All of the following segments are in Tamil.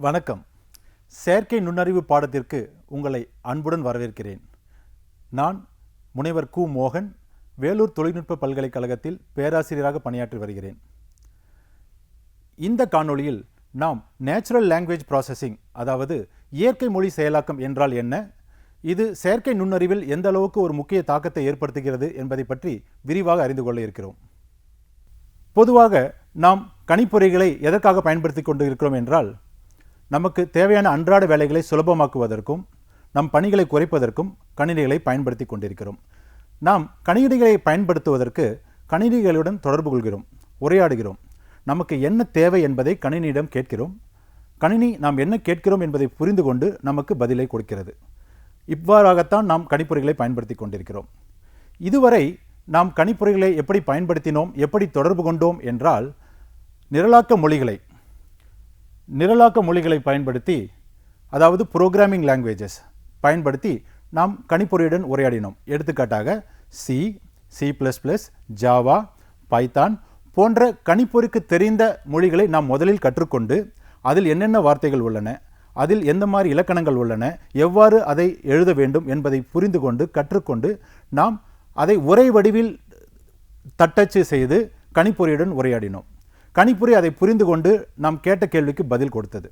வணக்கம். செயற்கை நுண்ணறிவு பாடத்திற்கு உங்களை அன்புடன் வரவேற்கிறேன். நான் முனைவர் கு. மோகன், வேலூர் தொழில்நுட்ப பல்கலைக்கழகத்தில் பேராசிரியராக பணியாற்றி வருகிறேன். இந்த காணொளியில் நாம் நேச்சுரல் லாங்குவேஜ் ப்ராசஸிங், அதாவது இயற்கை மொழி செயலாக்கம் என்றால் என்ன, இது செயற்கை நுண்ணறிவில் எந்த அளவுக்கு ஒரு முக்கிய தாக்கத்தை ஏற்படுத்துகிறது என்பதை பற்றி விரிவாக அறிந்து கொள்ள இருக்கிறோம். பொதுவாக நாம் கணிப்பொறிகளை எதற்காக பயன்படுத்தி கொண்டு இருக்கிறோம் என்றால், நமக்கு தேவையான அன்றாட வேலைகளை சுலபமாக்குவதற்கும் நம் பணிகளை குறைப்பதற்கும் கணினிகளை பயன்படுத்தி கொண்டிருக்கிறோம். நாம் கணினிகளை பயன்படுத்துவதற்கு கணினிகளுடன் தொடர்பு கொள்கிறோம், உரையாடுகிறோம். நமக்கு என்ன தேவை என்பதை கணினியிடம் கேட்கிறோம். கணினி நாம் என்ன கேட்கிறோம் என்பதை புரிந்து கொண்டு நமக்கு பதிலை கொடுக்கிறது. இவ்வாறாகத்தான் நாம் கணிப்பொறிகளை பயன்படுத்தி கொண்டிருக்கிறோம். இதுவரை நாம் கணிப்பொறிகளை எப்படி பயன்படுத்தினோம், எப்படி தொடர்பு கொண்டோம் என்றால், நிரலாக்க மொழிகளை பயன்படுத்தி, அதாவது புரோகிராமிங் லாங்குவேஜஸ் பயன்படுத்தி நாம் கணிப்பொறியுடன் உரையாடினோம். எடுத்துக்காட்டாக சி, C++, ஜாவா, பைத்தான் போன்ற கணிப்பொறிக்கு தெரிந்த மொழிகளை நாம் முதலில் கற்றுக்கொண்டு, அதில் என்னென்ன வார்த்தைகள் உள்ளன, அதில் எந்த மாதிரி இலக்கணங்கள் உள்ளன, எவ்வாறு அதை எழுத வேண்டும் என்பதை புரிந்து கொண்டு கற்றுக்கொண்டு நாம் அதை உரை வடிவில் தட்டச்சு செய்து கணிப்பொறியுடன் உரையாடினோம். கணிப்பொறி அதை புரிந்து கொண்டு நாம் கேட்ட கேள்விக்கு பதில் கொடுத்தது.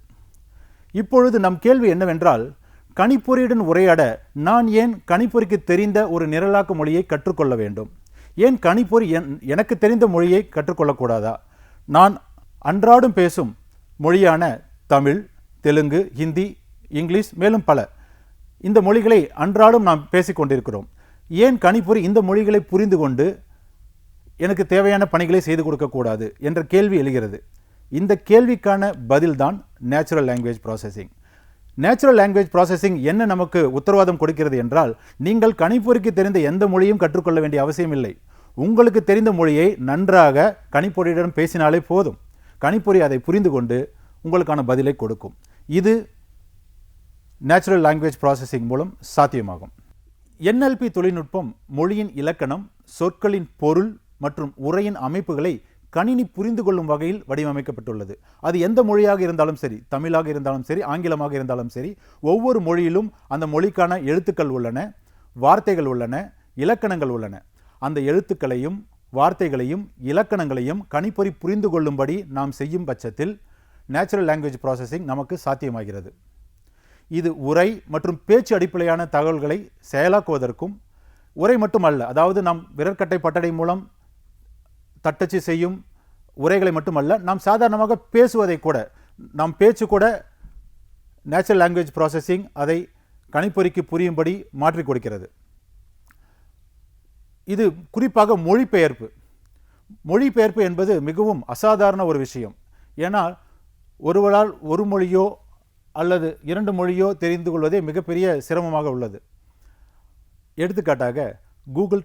இப்பொழுது நம் கேள்வி என்னவென்றால், கணிப்பொறியுடன் உரையாட நான் ஏன் கணிப்பொறிக்கு தெரிந்த ஒரு நிரலாக்க மொழியை கற்றுக்கொள்ள வேண்டும்? ஏன் கணிப்பொறி எனக்கு தெரிந்த மொழியை கற்றுக்கொள்ளக்கூடாதா? நான் அன்றாடம் பேசும் மொழியான தமிழ், தெலுங்கு, ஹிந்தி, இங்கிலீஷ், மேலும் பல இந்த மொழிகளை அன்றாடம் நாம் பேசிக்கொண்டிருக்கிறோம். ஏன் கணிப்பொறி இந்த மொழிகளை புரிந்து கொண்டு எனக்கு தேவையான பணிகளை செய்து கொடுக்கக்கூடாது என்ற கேள்வி எழுகிறது. இந்த கேள்விக்கான பதில்தான் natural language processing. Natural language processing என்ன நமக்கு உத்தரவாதம் கொடுக்கிறது என்றால், நீங்கள் கணிப்பொறிக்கு தெரிந்த எந்த மொழியும் கற்றுக்கொள்ள வேண்டிய அவசியம் இல்லை. உங்களுக்கு தெரிந்த மொழியை நன்றாக கணிப்பொறியிடம் பேசினாலே போதும். கணிப்பொறி அதை புரிந்து கொண்டு உங்களுக்கான பதிலை கொடுக்கும். இது நேச்சுரல் லாங்குவேஜ் ப்ராசஸிங் மூலம் சாத்தியமாகும். NLP தொழில்நுட்பம் மொழியின் இலக்கணம், சொற்களின் பொருள் மற்றும் உரையின் அமைப்புகளை கணினி புரிந்து கொள்ளும் வகையில் வடிவமைக்கப்பட்டுள்ளது. அது எந்த மொழியாக இருந்தாலும் சரி, தமிழாக இருந்தாலும் சரி, ஆங்கிலமாக இருந்தாலும் சரி, ஒவ்வொரு மொழியிலும் அந்த மொழிக்கான எழுத்துக்கள் உள்ளன, வார்த்தைகள் உள்ளன, இலக்கணங்கள் உள்ளன. அந்த எழுத்துக்களையும் வார்த்தைகளையும் இலக்கணங்களையும் கணிப்பொறி புரிந்து கொள்ளும்படி நாம் செய்யும் பட்சத்தில் நேச்சுரல் லாங்குவேஜ் ப்ராசஸிங் நமக்கு சாத்தியமாகிறது. இது உரை மற்றும் பேச்சு அடிப்படையான தகவல்களை செயலாக்குவதற்கும், உரை மட்டுமல்ல, அதாவது நாம் விரற்கட்டை பட்டடை மூலம் தட்டச்சு செய்யும் உரைகளை மட்டுமல்ல, நாம் சாதாரணமாக பேசுவதை கூட, நாம் பேச்சு கூட நேச்சுரல் லாங்குவேஜ் ப்ராசஸிங் அதை கணிப்பொறிக்கு புரியும்படி மாற்றி கொடுக்கிறது. இது குறிப்பாக மொழிபெயர்ப்பு என்பது மிகவும் அசாதாரண ஒரு விஷயம். ஏன்னா ஒருவரால் ஒரு மொழியோ அல்லது இரண்டு மொழியோ தெரிந்து கொள்வதே மிகப்பெரிய சிரமமாக உள்ளது. எடுத்துக்காட்டாக கூகுள்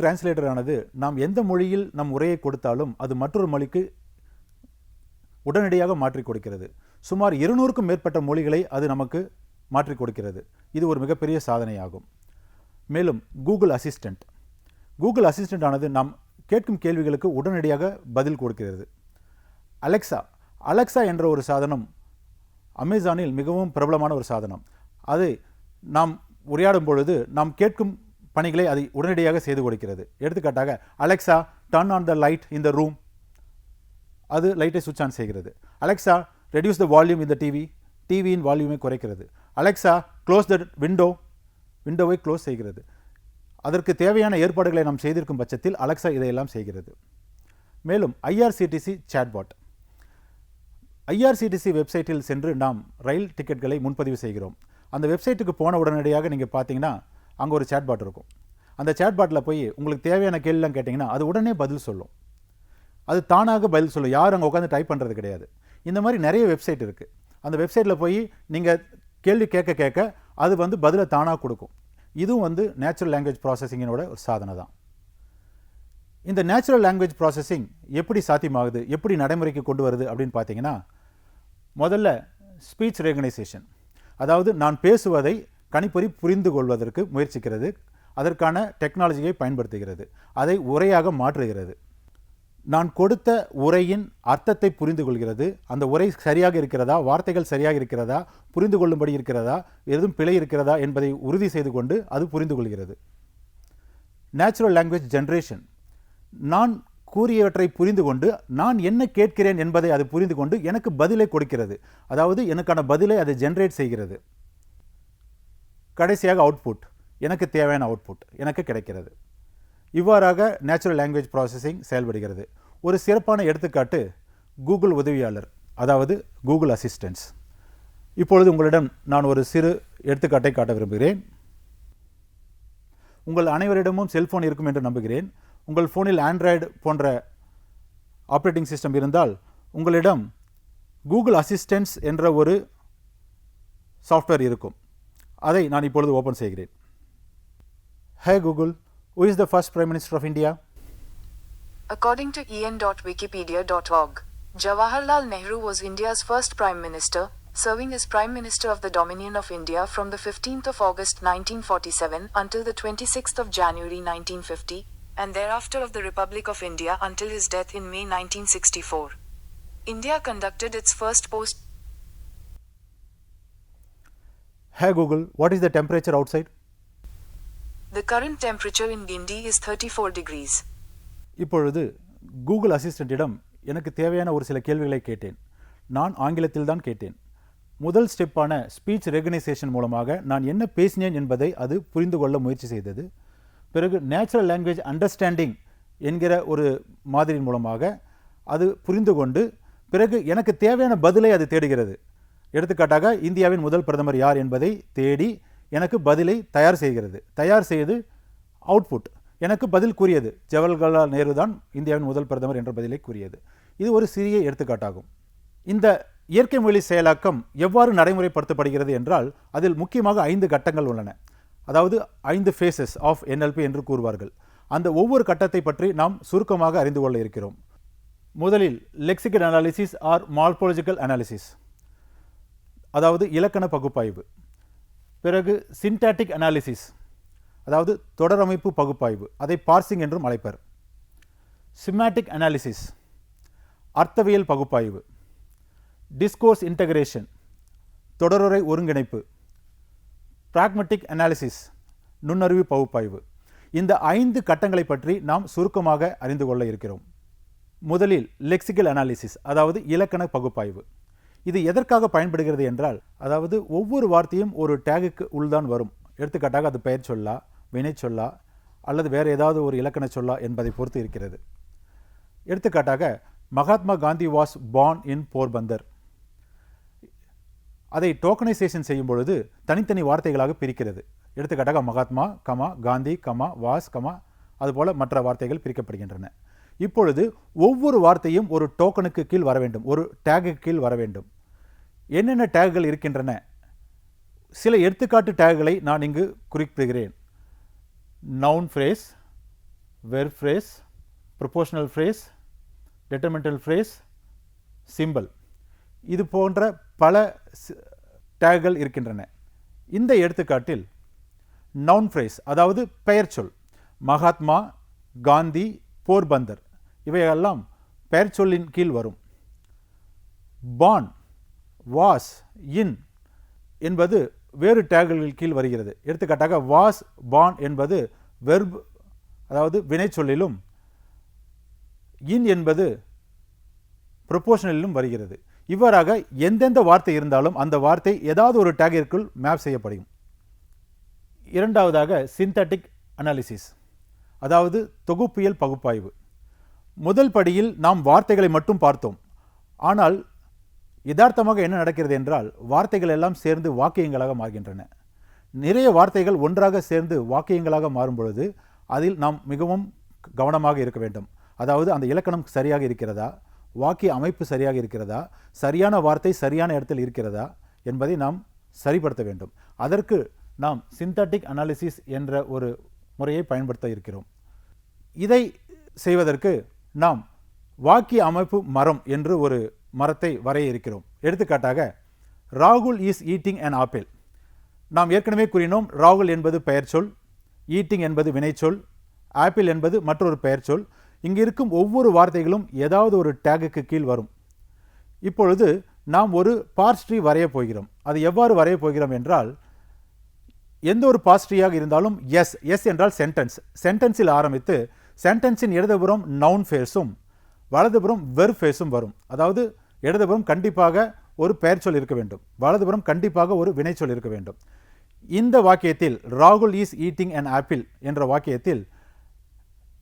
டிரான்ஸ்லேட்டர் ஆனது நாம் எந்த மொழியில் நம் உரையை கொடுத்தாலும் அது மற்றொரு மொழிக்கு உடனடியாக மாற்றி கொடுக்கிறது. சுமார் 200க்கும் மேற்பட்ட மொழிகளை அது நமக்கு மாற்றி கொடுக்கிறது. இது ஒரு மிகப்பெரிய சாதனையாகும். மேலும் கூகுள் அசிஸ்டன்ட் ஆனது நாம் கேட்கும் கேள்விகளுக்கு உடனடியாக பதில் கொடுக்கிறது. அலெக்சா என்ற ஒரு சாதனம் அமேசானில் மிகவும் பிரபலமான ஒரு சாதனம். அது நாம் உரையாடும் பொழுது நாம் கேட்கும் பணிகளை அதை உடனடியாக செய்து கொடுக்கிறது. எடுத்துக்காட்டாக Alexa turn on the light in the room, அது லைட்டை சுவிட்ச் ஆன் செய்கிறது. Alexa reduce the volume in the டிவியின் வால்யூமை குறைக்கிறது. அலெக்சா க்ளோஸ் த விண்டோவை க்ளோஸ் செய்கிறது. அதற்கு தேவையான ஏற்பாடுகளை நாம் செய்திருக்கும் பட்சத்தில் அலெக்சா இதையெல்லாம் செய்கிறது. மேலும் ஐஆர்சிடிசி வெப்சைட்டில் சென்று நாம் ரயில் டிக்கெட்களை முன்பதிவு செய்கிறோம். அந்த வெப்சைட்டுக்கு போன உடனடியாக நீங்கள் பார்த்தீங்கன்னா அங்கே ஒரு சேட்பாட் இருக்கும். அந்த சேட்பாட்டில் போய் உங்களுக்கு தேவையான கேள்விலாம் கேட்டிங்கன்னா அது உடனே பதில் சொல்லும். அது தானாக பதில் சொல்லும். யாரும் அங்கே உட்காந்து டைப் பண்ணுறது கிடையாது. இந்த மாதிரி நிறைய வெப்சைட் இருக்குது. அந்த வெப்சைட்டில் போய் நீங்கள் கேள்வி கேட்க அது பதிலை தானாக கொடுக்கும். இதுவும் நேச்சுரல் லாங்குவேஜ் ப்ராசஸிங்கினோட ஒரு சாதனை தான். இந்த நேச்சுரல் லாங்குவேஜ் ப்ராசஸிங் எப்படி சாத்தியமாகுது, எப்படி நடைமுறைக்கு கொண்டு வருது அப்படின்னு பார்த்தீங்கன்னா, முதல்ல ஸ்பீச் ரெகனைசேஷன், அதாவது நான் பேசுவதை கணிப்பொறி புரிந்து கொள்வதற்கு முயற்சிக்கிறது. அதற்கான டெக்னாலஜியை பயன்படுத்துகிறது. அதை உரையாக மாற்றுகிறது. நான் கொடுத்த உரையின் அர்த்தத்தை புரிந்து கொள்கிறது. அந்த உரை சரியாக இருக்கிறதா, வார்த்தைகள் சரியாக இருக்கிறதா, புரிந்து கொள்ளும்படி இருக்கிறதா, எதுவும் பிழை இருக்கிறதா என்பதை உறுதி செய்து கொண்டு அது புரிந்து கொள்கிறது. நேச்சுரல் லாங்குவேஜ் ஜெனரேஷன், நான் கூறியவற்றை புரிந்து கொண்டு நான் என்ன கேட்கிறேன் என்பதை அது புரிந்து கொண்டு எனக்கு பதிலை கொடுக்கிறது. அதாவது எனக்கான பதிலை அது ஜெனரேட் செய்கிறது. கடைசியாக அவுட்புட், எனக்கு தேவையான அவுட்புட் எனக்கு கிடைக்கிறது. இவ்வாறாக நேச்சுரல் லாங்குவேஜ் ப்ராசஸிங் செயல்படுகிறது. ஒரு சிறப்பான எடுத்துக்காட்டு கூகுள் உதவியாளர், அதாவது கூகுள் அசிஸ்டன்ஸ். இப்பொழுது உங்களிடம் நான் ஒரு சிறு எடுத்துக்காட்டை காட்ட விரும்புகிறேன். உங்கள் அனைவரிடமும் செல்போன் இருக்கும் என்று நம்புகிறேன். உங்கள் ஃபோனில் ஆண்ட்ராய்டு போன்ற ஆப்ரேட்டிங் சிஸ்டம் இருந்தால் உங்களிடம் கூகுள் அசிஸ்டன்ஸ் என்ற ஒரு சாஃப்ட்வேர் இருக்கும். அதை நான் இப்பொழுது ஓப்பன் செய்கிறேன். Hey Google, who is the first Prime Minister of India? According to en.wikipedia.org, Jawaharlal Nehru was India's first Prime Minister, serving as Prime Minister of the Dominion of India from the 15th of August 1947 until the 26th of January 1950, and thereafter of the Republic of India until his death in May 1964. India conducted its first post. Hey Google, what is the temperature outside? The current temperature in Guindy is 34 degrees. இப்பொழுது கூகுள் அசிஸ்டண்ட்டிடம் எனக்கு தேவையான ஒரு சில கேள்விகளை கேட்டேன். நான் ஆங்கிலத்தில் தான் கேட்டேன். முதல் ஸ்டெப்பான ஸ்பீச் ரெகனைசேஷன் மூலமாக நான் என்ன பேசினேன் என்பதை அது புரிந்து கொள்ள முயற்சி செய்தது. பிறகு நேச்சுரல் லாங்குவேஜ் அண்டர்ஸ்டாண்டிங் என்கிற ஒரு மாதிரியின் மூலமாக அது புரிந்து கொண்டு பிறகு எனக்கு தேவையான பதிலை அது தேடுகிறது. எடுத்துக்காட்டாக இந்தியாவின் முதல் பிரதமர் யார் என்பதை தேடி எனக்கு பதிலை தயார் செய்கிறது. தயார் செய்து அவுட்புட் எனக்கு பதில் கூறியது. ஜவஹர்லால் நேரு தான் இந்தியாவின் முதல் பிரதமர் என்ற பதிலை கூறியது. இது ஒரு சிறிய எடுத்துக்காட்டாகும். இந்த இயற்கை மொழி செயலாக்கம் எவ்வாறு நடைமுறைப்படுத்தப்படுகிறது என்றால் அதில் முக்கியமாக 5 கட்டங்கள் உள்ளன. அதாவது 5 phases ஆஃப் NLP என்று கூறுவார்கள். அந்த ஒவ்வொரு கட்டத்தை பற்றி நாம் சுருக்கமாக அறிந்து கொள்ள இருக்கிறோம். முதலில் lexical analysis or morphological analysis, அதாவது இலக்கண பகுப்பாய்வு. பிறகு சின்டாட்டிக் அனாலிசிஸ், அதாவது தொடரமைப்பு பகுப்பாய்வு, அதை பார்சிங் என்றும் அழைப்பர். சிமாட்டிக் அனாலிசிஸ், அர்த்தவியல் பகுப்பாய்வு. டிஸ்கோர்ஸ் இன்டகிரேஷன், தொடருரை ஒருங்கிணைப்பு. பிராக்மெட்டிக் அனாலிசிஸ், நுண்ணறிவு பகுப்பாய்வு. இந்த 5 கட்டங்களை பற்றி நாம் சுருக்கமாக அறிந்து கொள்ள இருக்கிறோம். முதலில் லெக்சிக்கல் அனாலிசிஸ், அதாவது இலக்கண பகுப்பாய்வு. இது எதற்காக பயன்படுகிறது என்றால், அதாவது ஒவ்வொரு வார்த்தையும் ஒரு டேகுக்கு உள்தான் வரும். எடுத்துக்காட்டாக அது பெயர் சொல்லா, வினை சொல்லா, அல்லது வேறு ஏதாவது ஒரு இலக்கண சொல்லா என்பதை பொறுத்து இருக்கிறது. எடுத்துக்காட்டாக Mahatma Gandhi was born in Porbandar. அதை டோக்கனைசேஷன் செய்யும் பொழுது தனித்தனி வார்த்தைகளாக பிரிக்கிறது. எடுத்துக்காட்டாக Mahatma comma Gandhi comma was comma அதுபோல மற்ற வார்த்தைகள் பிரிக்கப்படுகின்றன. இப்பொழுது ஒவ்வொரு வார்த்தையும் ஒரு டோக்கனுக்கு கீழ் வர வேண்டும், ஒரு டேகுக்கு கீழ் வர வேண்டும். என்னென்ன டேகுகள் இருக்கின்றன? சில எடுத்துக்காட்டு டேகுகளை நான் இங்கு குறிப்பிடுகிறேன். Noun phrase, verb phrase, prepositional phrase, determinal phrase, symbol. இது போன்ற பல டேகுகள் இருக்கின்றன. இந்த எடுத்துக்காட்டில் நவுன் ஃப்ரேஸ், அதாவது பெயர் சொல், மகாத்மா, காந்தி, போர்பந்தர் இவையெல்லாம் பெயர் சொல்லின் கீழ் வரும். பார்ன், வாஸ், இன் என்பது வேறு டேகுகளின் கீழ் வருகிறது. எடுத்துக்காட்டாக வாஸ், பார்ன் என்பது வெர்ப், அதாவது வினை சொல்லிலும், இன் என்பது ப்ரொபோஷனலிலும் வருகிறது. இவ்வாறாக எந்தெந்த வார்த்தை இருந்தாலும் அந்த வார்த்தை ஏதாவது ஒரு டேகிற்குள் மேப் செய்யப்படும். இரண்டாவதாக சிந்தட்டிக் அனாலிசிஸ், அதாவது தொகுப்பியல் பகுப்பாய்வு. முதல் படியில் நாம் வார்த்தைகளை மட்டும் பார்த்தோம். ஆனால் யதார்த்தமாக என்ன நடக்கிறது என்றால் வார்த்தைகள் எல்லாம் சேர்ந்து வாக்கியங்களாக மாறுகின்றன. நிறைய வார்த்தைகள் ஒன்றாக சேர்ந்து வாக்கியங்களாக மாறும் பொழுது அதில் நாம் மிகவும் கவனமாக இருக்க வேண்டும். அதாவது அந்த இலக்கணம் சரியாக இருக்கிறதா, வாக்கிய அமைப்பு சரியாக இருக்கிறதா, சரியான வார்த்தை சரியான இடத்தில் இருக்கிறதா என்பதை நாம் சரிப்படுத்த வேண்டும். அதற்கு நாம் சிந்தட்டிக் அனாலிசிஸ் என்ற ஒரு முறையை பயன்படுத்த இருக்கிறோம். இதை செய்வதற்கு நாம் வாக்கிய அமைப்பு மரம் என்று ஒரு மரத்தை வரைய இருக்கிறோம். எடுத்துக்காட்டாக ராகுல் இஸ் ஈட்டிங் அன் ஆப்பிள். நாம் ஏற்கனவே கூறினோம், ராகுல் என்பது பெயர் சொல், ஈட்டிங் என்பது வினைச்சொல், ஆப்பிள் என்பது மற்றொரு பெயர் சொல். இங்கு இருக்கும் ஒவ்வொரு வார்த்தைகளும் ஏதாவது ஒரு டேகுக்கு கீழ் வரும். இப்பொழுது நாம் ஒரு பார்ஸ் ட்ரீ வரைய போகிறோம். அது எவ்வாறு வரைய போகிறோம் என்றால், எந்த ஒரு பார்ஸ் ட்ரீயாக இருந்தாலும் எஸ் என்றால் சென்டென்ஸில் ஆரம்பித்து சென்டென்ஸின் இடதுபுறம் நவுன் ஃபேஸும் வலதுபுறம் வெர்ப் ஃபேஸும் வரும். அதாவது இடதுபுறம் கண்டிப்பாக ஒரு பெயர்ச்சொல் இருக்க வேண்டும், வலதுபுறம் கண்டிப்பாக ஒரு வினைச்சொல் இருக்க வேண்டும். இந்த வாக்கியத்தில் ராகுல் இஸ் ஈட்டிங் அன் ஆப்பிள் என்ற வாக்கியத்தில்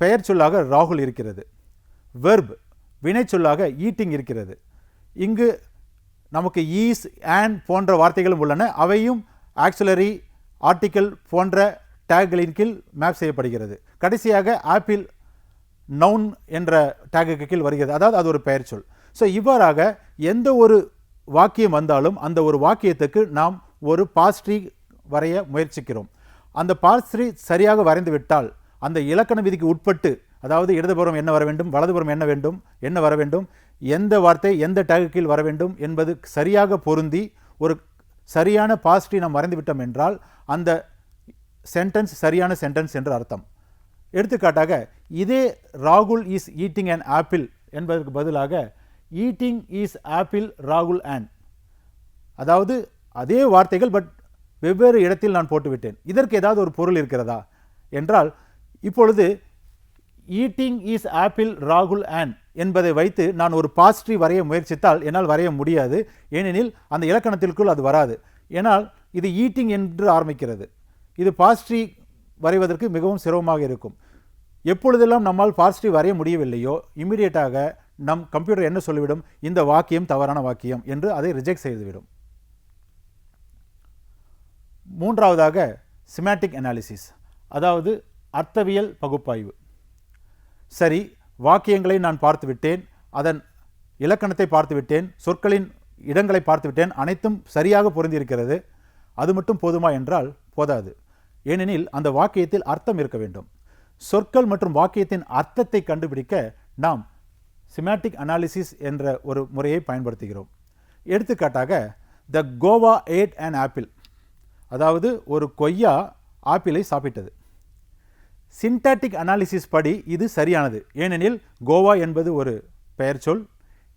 பெயர் சொல்லாக ராகுல் இருக்கிறது, வெர்ப் வினைச்சொல்லாக ஈட்டிங் இருக்கிறது. இங்கு நமக்கு ஈஸ் அண்ட் போன்ற வார்த்தைகளும் உள்ளன. அவையும் ஆக்சிலரி ஆர்டிக்கல் போன்ற டேக்களின் கீழ் மேப் செய்யப்படுகிறது. கடைசியாக ஆப்பிள் நவுன் என்ற டேகுக்கு கீழ் வருகிறது, அதாவது அது ஒரு பெயர் சொல். ஸோ இவ்வாறாக எந்த ஒரு வாக்கியம் வந்தாலும் அந்த ஒரு வாக்கியத்துக்கு நாம் ஒரு பார்ஸ் ட்ரீ வரைய முயற்சிக்கிறோம். அந்த பார்ஸ் ட்ரீ சரியாக வரைந்து விட்டால் அந்த இலக்கண விதிக்கு உட்பட்டு, அதாவது இடதுபுறம் என்ன வர வேண்டும், வலதுபுறம் என்ன வர வேண்டும், எந்த வார்த்தை எந்த டேகு கீழ் வர வேண்டும் என்பது சரியாக பொருந்தி ஒரு சரியான பார்ஸ் ட்ரீ நாம் வரைந்து விட்டோம் என்றால் அந்த சென்டென்ஸ் சரியான சென்டென்ஸ் என்று அர்த்தம். எடுத்துக்காட்டாக இதே ராகுல் இஸ் ஈட்டிங் அன் ஆப்பிள் என்பதற்கு பதிலாக ஈட்டிங் இஸ் ஆப்பிள் ராகுல் அண்ட், அதாவது அதே வார்த்தைகள் பட் வெவ்வேறு இடத்தில் நான் போட்டுவிட்டேன். இதற்கு ஏதாவது ஒரு பொருள் இருக்கிறதா என்றால், இப்பொழுது ஈட்டிங் இஸ் ஆப்பிள் ராகுல் அண்ட் என்பதை வைத்து நான் ஒரு பார்ஸ் ட்ரீ வரைய முயற்சித்தால் என்னால் வரைய முடியாது. ஏனெனில் அந்த இலக்கணத்திற்குள் அது வராது. ஏனால் இது ஈட்டிங் என்று ஆரம்பிக்கிறது. இது பார்ஸ் ட்ரீ வரைவதற்கு மிகவும் சிரமமாக இருக்கும். எப்பொழுதெல்லாம் நம்மால் பார்ஸ் ட்ரீ வரைய முடியவில்லையோ இம்மிடியேட்டாக நம் கம்ப்யூட்டர் என்ன சொல்லிவிடும், இந்த வாக்கியம் தவறான வாக்கியம் என்று அதை ரிஜெக்ட் செய்துவிடும். மூன்றாவதாக சிமேட்டிக் அனாலிசிஸ், அதாவது அர்த்தவியல் பகுப்பாய்வு. சரி, வாக்கியங்களை நான் பார்த்துவிட்டேன், அதன் இலக்கணத்தை பார்த்துவிட்டேன், சொற்களின் இடங்களை பார்த்துவிட்டேன், அனைத்தும் சரியாக பொருந்திருக்கிறது. அது மட்டும் போதுமா என்றால் போதாது. ஏனெனில் அந்த வாக்கியத்தில் அர்த்தம் இருக்க வேண்டும். சொற்கள் மற்றும் வாக்கியத்தின் அர்த்தத்தை கண்டுபிடிக்க நாம் சிமேட்டிக் அனாலிசிஸ் என்ற ஒரு முறையை பயன்படுத்துகிறோம். எடுத்துக்காட்டாக த கோவா ஏட் அன் ஆப்பிள், அதாவது ஒரு கொய்யா ஆப்பிளை சாப்பிட்டது. சின்டாட்டிக் அனாலிசிஸ் படி இது சரியானது. ஏனெனில் கோவா என்பது ஒரு பெயர்ச்சொல்,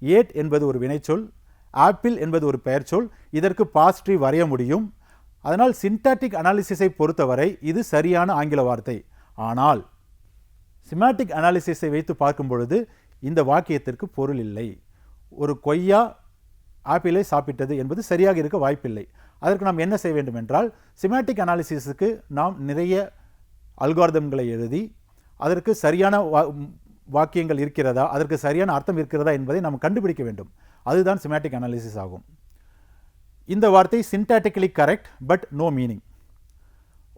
ஏட் என்பது ஒரு வினைச்சொல், ஆப்பிள் என்பது ஒரு பெயர்ச்சொல். இதற்கு பார்ஸ் ட்ரீ வரைய முடியும். அதனால் சின்டாட்டிக் அனாலிசிஸை பொறுத்தவரை இது சரியான ஆங்கில வார்த்தை. ஆனால் சிமேட்டிக் அனாலிசிஸை வைத்து பார்க்கும் பொழுது இந்த வாக்கியத்திற்கு பொருள் இல்லை. ஒரு கொய்யா ஆப்பிளை சாப்பிட்டது என்பது சரியாக இருக்க வாய்ப்பில்லை. அதற்கு நாம் என்ன செய்ய வேண்டும் என்றால், சிமேட்டிக் அனாலிசிஸுக்கு நாம் நிறைய அல்காரிதம்களை எழுதி அதற்கு சரியான வாக்கியங்கள் இருக்கிறதா, அதற்கு சரியான அர்த்தம் இருக்கிறதா என்பதை நாம் கண்டுபிடிக்க வேண்டும். அதுதான் சிமேட்டிக் அனாலிசிஸ் ஆகும். இந்த வார்த்தை சின்டாட்டிக்கலி கரெக்ட் பட் நோ மீனிங்.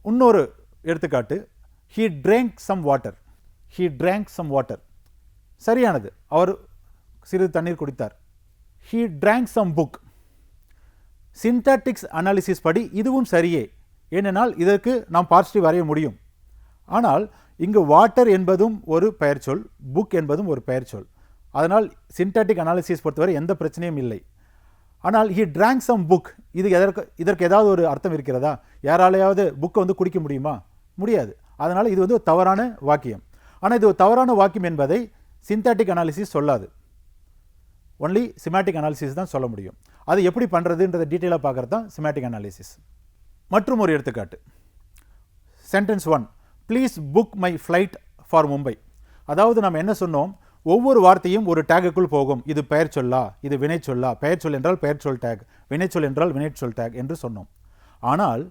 இன்னொரு எடுத்துக்காட்டு, he drank some water, சரியானது, அவர் சிறிது தண்ணீர் குடித்தார். he drank some book, syntactics analysis படி இதுவும் சரியே, ஏனென்றால் இதற்கு நாம் பார்ஸ் ட்ரீ வரைய முடியும். ஆனால் இங்கு வாட்டர் என்பதும் ஒரு பெயர்ச்சொல், புக் என்பதும் ஒரு பெயர்ச்சொல். அதனால் சின்டாட்டிக் அனாலிசிஸ் பொறுத்தவரை எந்த பிரச்சனையும் இல்லை. ஆனால் he drank some book, இதற்கு ஏதாவது ஒரு அர்த்தம் இருக்கிறதா? யாராலையாவது புக்கை வந்து குடிக்க முடியுமா? முடியாது. அதனால் இது வந்து ஒரு தவறான வாக்கியம். ஆனால் இது ஒரு தவறான வாக்கியம் என்பதை சின்டாட்டிக் அனாலிசிஸ் சொல்லாது. ஒன்லி சிமேட்டிக் அனாலிசிஸ் தான் சொல்ல முடியும். அது எப்படி பண்ணுறதுன்றதை டீட்டெயிலாக பார்க்குறது தான் சிமேட்டிக் அனாலிசிஸ். மற்றும் ஒரு எடுத்துக்காட்டு, sentence 1, please book my flight for Mumbai. அதாவது நம்ம என்ன சொன்னோம், ஒவ்வொரு வார்த்தையும் ஒரு டேகுக்குள் போகும். இது பெயர் சொல்லா, இது வினை சொல்லா, பெயர் சொல் என்றால் பெயர் சொல் டேக், வினைச்சொல் என்றால் வினைச்சொல் டேக் என்று சொன்னோம். ஆனால்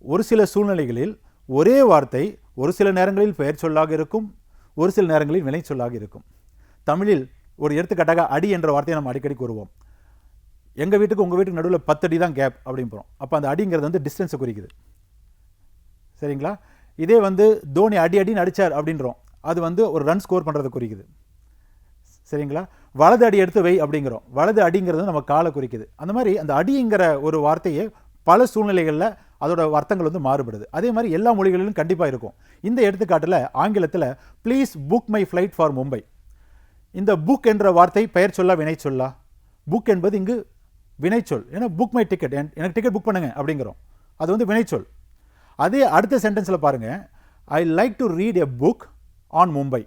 ஒரு சில சூழ்நிலைகளில் ஒரே வார்த்தை ஒரு சில நேரங்களில் பெயர் சொல்லாக இருக்கும், ஒரு சில நேரங்களில் வினை சொல்லாக இருக்கும். தமிழில் ஒரு எடுத்துக்காட்டாக அடி என்ற வார்த்தையை நம்ம அடிக்கடி கூறுவோம். எங்கள் வீட்டுக்கு உங்கள் வீட்டுக்கு நடுவில் 10 அடி தான் கேப் அப்படின்றோம். அப்போ அந்த அடிங்கிறது வந்து டிஸ்டன்ஸை குறிக்குது, சரிங்களா? இதே வந்து தோனி அடின்னு அடித்தார் அப்படின்றோம், அது வந்து ஒரு ரன் ஸ்கோர் பண்ணுறதை குறிக்குது, சரிங்களா? வலது அடி எடுத்து வை அப்படிங்கிறோம், வலது அடிங்கிறது நம்ம காலை குறிக்குது. அந்த மாதிரி அந்த அடிங்கிற ஒரு வார்த்தையை பல சூழ்நிலைகளில் அதோட அர்த்தங்கள் வந்து மாறுபடுது. அதே மாதிரி எல்லா மொழிகளிலும் கண்டிப்பாக இருக்கும். இந்த எடுத்துக்காட்டில் ஆங்கிலத்தில் please book my flight for Mumbai, இந்த புக் என்ற வார்த்தை பெயர் சொல்லா வினை சொல்லா? புக் என்பது இங்கு வினைச்சொல். ஏன்னா புக் மை டிக்கெட், எனக்கு டிக்கெட் புக் பண்ணுங்க அப்படிங்கிறோம், அது வந்து வினைச்சொல். அதே அடுத்த சென்டென்ஸில் பாருங்கள், I like to read a book on Mumbai.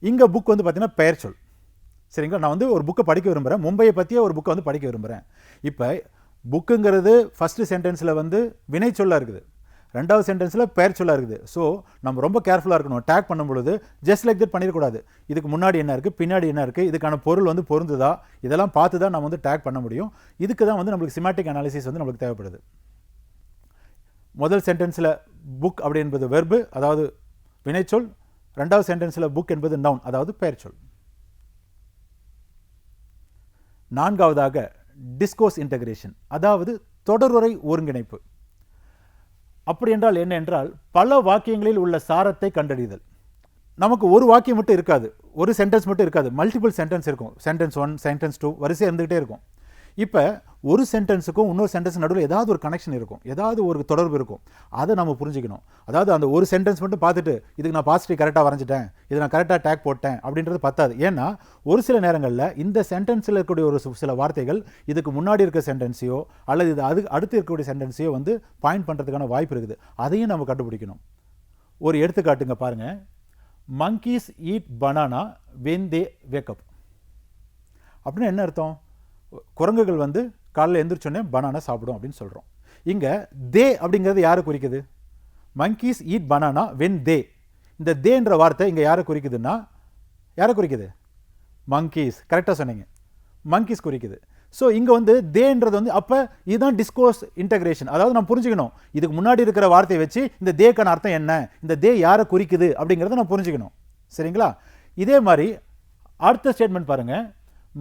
இங்கே புக் வந்து பார்த்தீங்கன்னா பெயர் சொல். சரிங்களா, நான் வந்து ஒரு புக்கை படிக்க விரும்புகிறேன், மும்பையை பற்றிய ஒரு புக்கை வந்து படிக்க விரும்புகிறேன். இப்போ புக்குங்கிறது ஃபஸ்ட்டு சென்டென்ஸில் வந்து வினை சொல்லாக இருக்குது, ரெண்டாவது சென்டென்ஸில் பெயர் சொல்லாக இருக்குது. ஸோ நம்ம ரொம்ப கேர்ஃபுல்லாக இருக்கணும். டேக் பண்ணும் பொழுது ஜஸ்ட் லைக் தட் பண்ணிடக்கூடாது. இதுக்கு முன்னாடி என்ன இருக்குது, பின்னாடி என்ன இருக்குது, இதுக்கான பொருள் வந்து பொருந்துதா, இதெல்லாம் பார்த்து தான் நம்ம வந்து டேக் பண்ண முடியும். இதுக்கு தான் வந்து நம்மளுக்கு சிமாட்டிக் அனாலிசிஸ் வந்து நம்மளுக்கு தேவைப்படுது. முதல் சென்டென்ஸில் புக் அப்படி என்பது வெர்பு, அதாவது வினைச்சொல். ரெண்டாவது சென்டென்ஸில் புக் என்பது நவுன், அதாவது பெயர் சொல். நான்காவதாக டிஸ்கோர்ஸ் இன்டகிரேஷன், அதாவது தொடருரை ஒருங்கிணைப்பு. அப்படி என்றால் என்ன என்றால், பல வாக்கியங்களில் உள்ள சாரத்தை கண்டறிதல். நமக்கு ஒரு வாக்கியம் மட்டும் இருக்காது, ஒரு சென்டென்ஸ் மட்டும் இருக்காது, மல்டிபிள் சென்டென்ஸ் இருக்கும். சென்டென்ஸ் 1, சென்டென்ஸ் 2 வரிசை இருந்துகிட்டே இருக்கும். இப்போ ஒரு சென்டென்ஸுக்கும் இன்னொரு சென்டென்ஸ் நடுவில் ஏதாவது ஒரு கனெக்ஷன் இருக்கும், ஏதாவது ஒரு தொடர்பு இருக்கும். அதை நம்ம புரிஞ்சுக்கணும். அதாவது அந்த ஒரு சென்டென்ஸ் மட்டும் பார்த்துட்டு இதுக்கு நான் பாசிட்டிவ் கரெக்டாக வரைஞ்சிட்டேன், இது நான் கரெக்டாக டேக் போட்டேன் அப்படின்றது பத்தாது. ஏன்னா ஒரு சில நேரங்களில் இந்த சென்டென்ஸில் இருக்கக்கூடிய ஒரு சில வார்த்தைகள் இதுக்கு முன்னாடி இருக்க சென்டென்ஸையோ அல்லது இது அடுத்து இருக்கக்கூடிய சென்டென்ஸையோ வந்து பாயிண்ட் பண்ணுறதுக்கான வாய்ப்பு இருக்குது. அதையும் நம்ம கண்டுபிடிக்கணும். ஒரு எடுத்துக்காட்டுங்க பாருங்கள். monkeys eat banana when they wake up. அப்படின்னு என்ன அர்த்தம்? குரங்குகள் வந்து காலையில் எழுந்திரிச்சோன்னே பனானா சாப்பிடும் அப்படின்னு சொல்கிறோம். இங்கே தே அப்படிங்கிறது யாரை குறிக்குது? monkeys eat banana when they. இந்த தேன்ற வார்த்தை இங்கே யாரை குறிக்குதுன்னா, யாரை குறிக்குது? monkeys. கரெக்டாக சொன்னீங்க, monkeys குறிக்குது. ஸோ இங்கே வந்து தேன்றது வந்து அப்போ இதுதான் டிஸ்கோர்ஸ் இன்டகிரேஷன். அதாவது நம்ம புரிஞ்சுக்கணும், இதுக்கு முன்னாடி இருக்கிற வார்த்தையை வச்சு இந்த தேக்கான அர்த்தம் என்ன, இந்த தே யாரை குறிக்குது அப்படிங்கிறத நம்ம புரிஞ்சுக்கணும். சரிங்களா? இதே மாதிரி அடுத்த ஸ்டேட்மெண்ட் பாருங்கள்.